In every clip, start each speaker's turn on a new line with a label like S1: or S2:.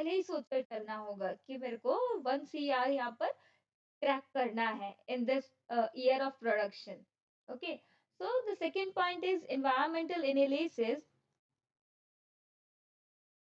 S1: पहले ही सोच कर चलना होगा कि मेरे को 1 CR यहाँ पर क्रैक करना है in this year of production. Okay, so the second point is environmental analysis.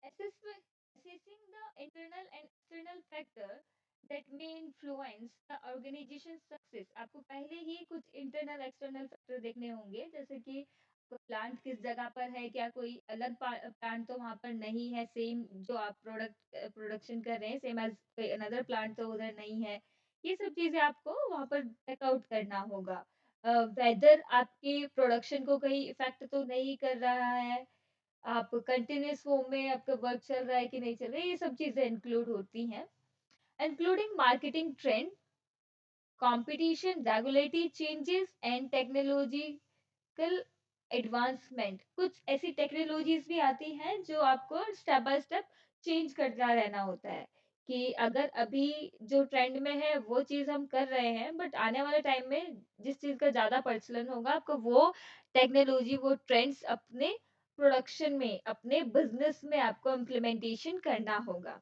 S1: Assessing the internal and external factor that may influence the organization's success. आपको पहले ही कुछ इंटरनल एक्सटर्नल फैक्टर देखने होंगे, जैसे कि प्लांट किस जगह पर है, क्या कोई अलग प्लांट तो वहां पर नहीं है, सेम जो आप प्रोडक्शन कर रहे हैं सेम एज कोई अनदर प्लांट तो उधर नहीं है। ये सब चीजें आपको वहां पर चेकआउट करना होगा। वेदर आपके प्रोडक्शन को कहीं इफेक्ट तो नहीं कर रहा है, आप कंटिन्यूअस फॉर्म में आपका वर्क चल रहा है कि नहीं चल रहा है, ये सब चीजें इंक्लूड होती हैं। Including marketing trend, competition, regulatory changes and technological advancement. कुछ ऐसी टेक्नोलॉजीज भी आती हैं जो आपको स्टेप बाय स्टेप चेंज करता रहना होता है, कि अगर अभी जो ट्रेंड में है वो चीज हम कर रहे हैं, बट आने वाले टाइम में जिस चीज का ज्यादा प्रचलन होगा आपको वो टेक्नोलॉजी वो ट्रेंड्स अपने प्रोडक्शन में अपने बिजनेस में आपको इम्प्लीमेंटेशन करना होगा।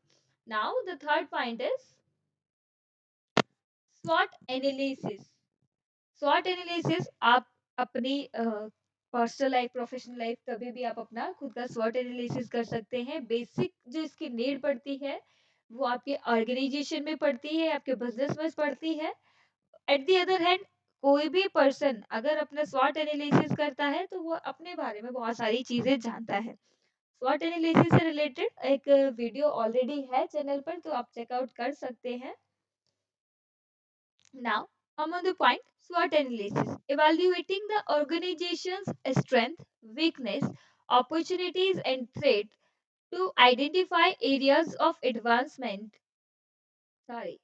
S1: Now the third point is स्वॉट एनालिसिस। स्वॉट एनालिसिस आप अपनी पर्सनल लाइफ प्रोफेशनल लाइफ कभी भी आप अपना खुद का स्वॉट एनालिसिस कर सकते हैं। बेसिक जो इसकी नीड पड़ती है वो आपके ऑर्गेनाइजेशन में पड़ती है, आपके बिजनेस में पड़ती है। एट द अदर हैंड कोई भी पर्सन अगर अपना स्वॉट एनालिसिस करता है तो वो अपने बारे में बहुत सारी चीजें जानता है। स्वॉट एनालिसिस से रिलेटेड एक वीडियो ऑलरेडी है चैनल पर, तो आप चेकआउट कर सकते हैं। Now, come on the point, SWOT analysis. Evaluating the organization's strength, weakness, opportunities, and threat to identify areas of advancement. Sorry.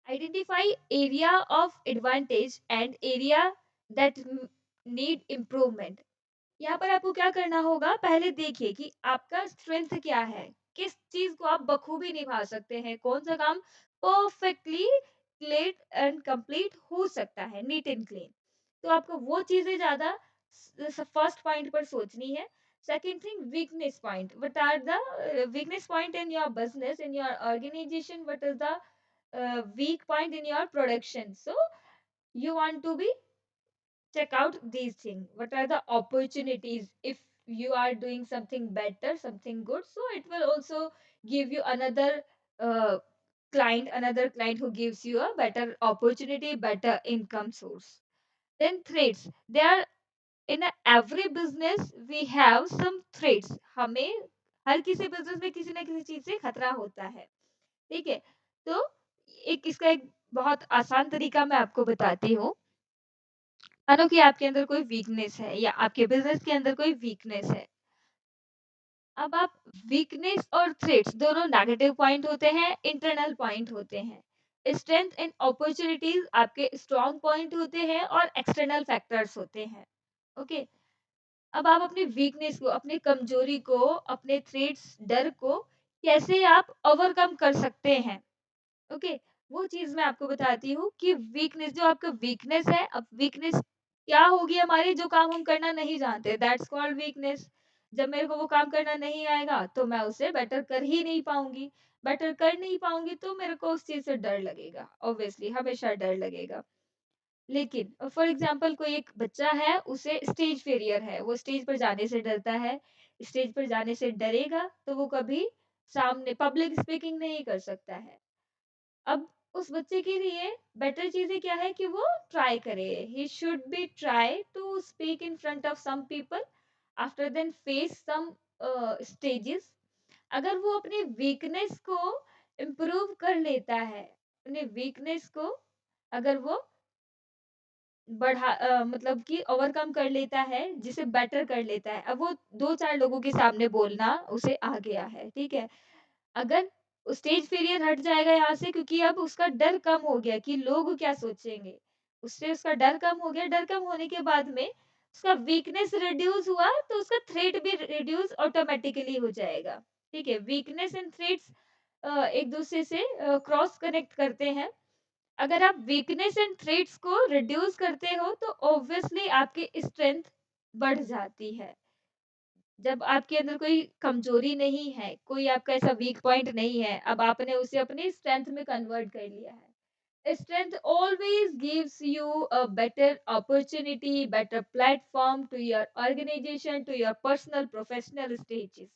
S1: Identify area of advantage and area that need improvement. यहाँ पर आपको क्या करना होगा, पहले देखिए कि आपका स्ट्रेंथ क्या है, किस चीज को आप बखूबी निभा सकते हैं, कौन सा काम परफेक्टली क्लीन एंड कंप्लीट हो सकता है, नीट एंड क्लीन। तो आपको वो चीजें ज्यादा फर्स्ट पॉइंट पर सोचनी है। Second thing, weakness point, what are the weakness point in your business, in your organisation, what is the weak point in your production. So you want to be check out these things, what are the opportunities if you are doing something better, something good, so it will also give you another uh, client who gives you a better opportunity, better income source. Then threats, there are in every business we have some threats, हमें हर किसी business में किसी ना किसी चीज से खतरा होता है, ठीक है। तो एक इसका एक बहुत आसान तरीका मैं आपको बताती हूँ। मानो कि आपके अंदर कोई वीकनेस है या आपके बिजनेस के अंदर कोई वीकनेस है। अब आप वीकनेस और थ्रेट्स दोनों नेगेटिव पॉइंट होते हैं, इंटरनल पॉइंट होते हैं। स्ट्रेंथ एंड अपॉर्चुनिटीज आपके स्ट्रॉन्ग पॉइंट होते हैं और एक्सटर्नल फैक्टर्स होते हैं। ओके, अब आप अपनी वीकनेस को, अपनी कमजोरी को, अपने थ्रेट्स, डर को कैसे आप ओवरकम कर सकते हैं। ओके, वो चीज मैं आपको बताती हूँ कि वीकनेस, जो आपका वीकनेस है, अब वीकनेस क्या होगी हमारी, जो काम हम करना नहीं जानते, दैट्स कॉल्ड वीकनेस। जब मेरे को वो काम करना नहीं आएगा तो मैं उसे बेटर कर ही नहीं पाऊंगी, बेटर कर नहीं पाऊंगी तो मेरे को उस चीज से डर लगेगा, ऑब्वियसली हमेशा डर लगेगा। लेकिन फॉर एग्जाम्पल कोई एक बच्चा है, उसे स्टेज फेरियर है, वो स्टेज पर जाने से डरता है, स्टेज पर जाने से डरेगा तो वो कभी सामने पब्लिक स्पीकिंग नहीं कर सकता है। अब उस बच्चे के लिए बेटर चीजें क्या है कि वो ट्राई करे, he should be try to speak in front of some people, after then face some stages. अगर वो अपनी वीकनेस को इम्प्रूव कर लेता है, अपने वीकनेस को अगर वो मतलब कि ओवरकम कर लेता है, जिसे बेटर कर लेता है, अब वो दो चार लोगों के सामने बोलना उसे आ गया है, ठीक है। अगर स्टेज फेलियर हट जाएगा यहाँ से, क्योंकि अब उसका डर कम हो गया कि लोग क्या सोचेंगे, उससे उसका डर कम हो गया। डर कम होने के बाद में उसका वीकनेस रिड्यूस हुआ तो उसका थ्रेट भी रिड्यूस ऑटोमेटिकली हो जाएगा, ठीक है। वीकनेस एंड थ्रेट्स एक दूसरे से क्रॉस कनेक्ट करते हैं। अगर आप वीकनेस एंड थ्रेट्स को रिड्यूस करते हो तो ऑब्वियसली आपकी स्ट्रेंथ बढ़ जाती है। जब आपके अंदर कोई कमजोरी नहीं है, कोई आपका ऐसा वीक पॉइंट नहीं है, अब आपने उसे अपनी स्ट्रेंथ में कन्वर्ट कर लिया है। Strength always gives you a better opportunity, better platform to your organization, to your personal professional stages.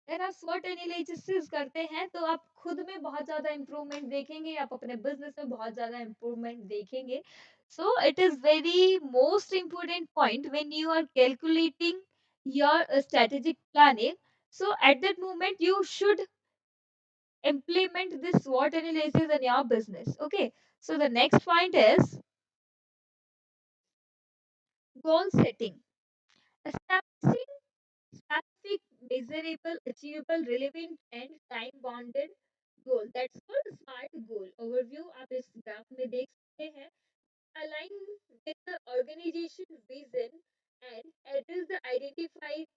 S1: अगर आप SWOT एनालिसिस करते हैं तो आप खुद में बहुत ज़्यादा इम्प्रूवमेंट देखेंगे, आप अपने बिजनेस में बहुत ज़्यादा इम्प्रूवमेंट देखेंगे। So it is very most important point when you are calculating your strategic planning. So at that moment you should implement this SWOT analysis in your business. Okay. So the next point is goal setting. Establishing specific, measurable, achievable, relevant and time bounded goal. That's called SMART goal. Overview आप इस graph में देख सकते हैं. Align with the organization vision and address the identified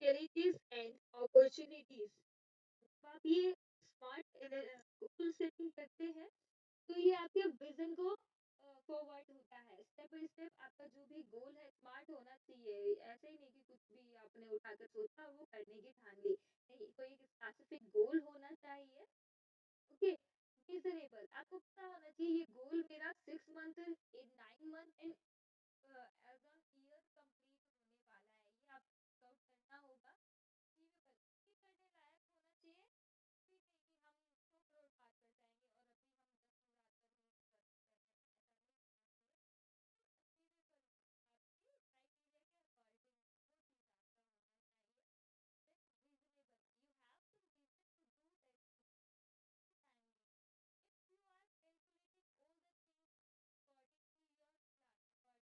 S1: challenges and opportunities. जब आप ये smart goal setting करते हैं तो ये आपके विजन को फॉरवर्ड होता है स्टेप बाय स्टेप। आपका जो भी गोल है स्मार्ट होना चाहिए। ऐसे ही नहीं कि कुछ भी आपने उठाकर सोचा और वो करने की ठान ली। नहीं, कोई एक स्पेसिफिक गोल होना चाहिए। ओके। मेजरेबल, आपको पता होना चाहिए ये गोल मेरा 6 मंथ इन 9 मंथ इन एज ऑन ईयर कंप्लीट होने वाला है। ये आपको वर्कआउट करना होगा। अचीवेबल, ये करने लायक होना चाहिए। भी नहीं कि हम 100 करोड़ पार कर जाएंगे और अभी हम 10 करोड़ आज कर रहे हैं, ऐसा नहीं होना चाहिए। अचीवेबल आपके क्राइटेरिया के अकॉर्डिंग वो चीज आपका होना चाहिए। Then reasonable, you have to reason to do that thing. Time if you are calculating all the things according to your plan, according to your smart goal setting, you will definitely fulfill it on your time।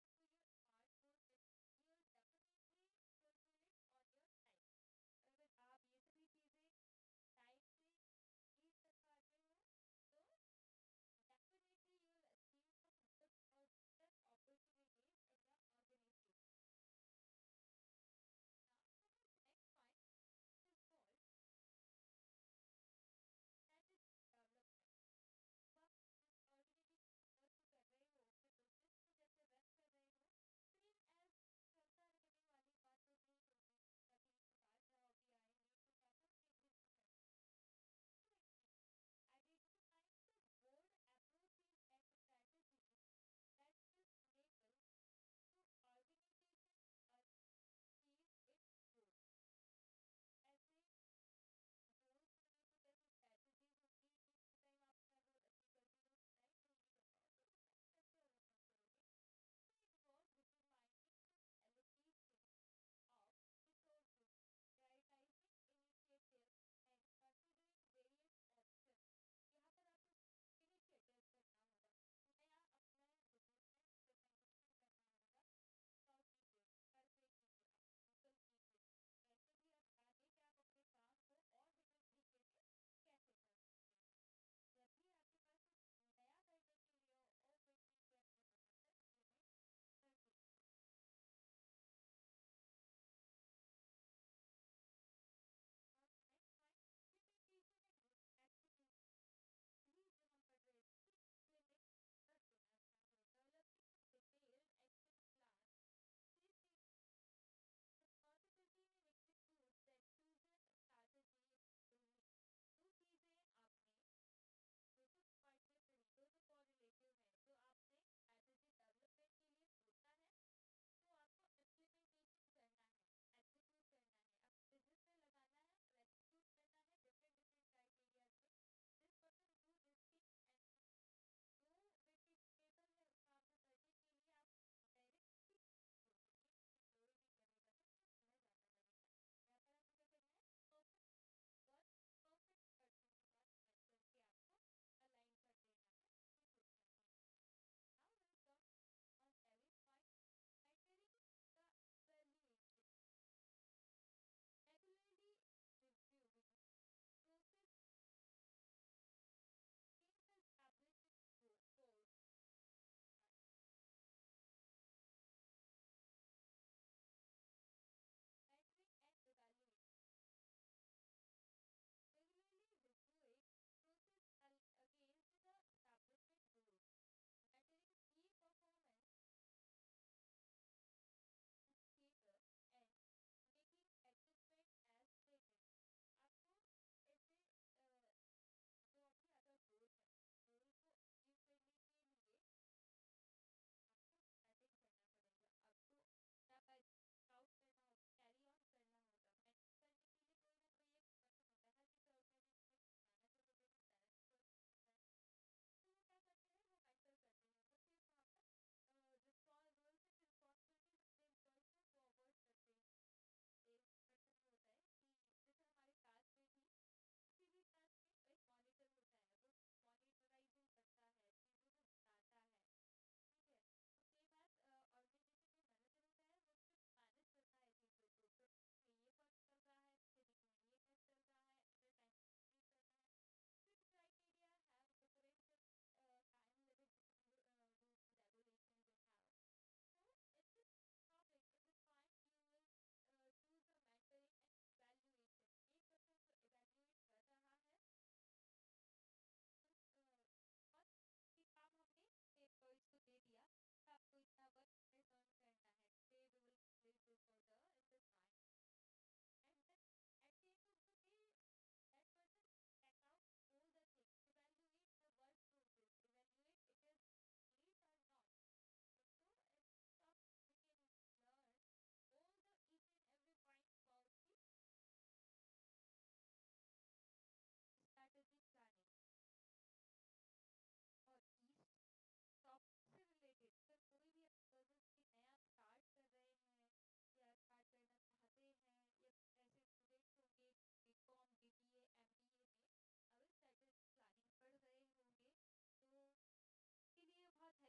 S1: अगर आप ये सभी चीजें time से नहीं कर पाते हो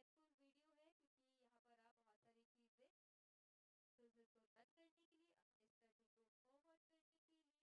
S1: हेल्पफुल वीडियो है क्योंकि यहाँ पर आप बहुत सारी चीज़ें क्विज़ेस को रन करने के लिए, अपने स्टडी को फॉरवर्ड करने के लिए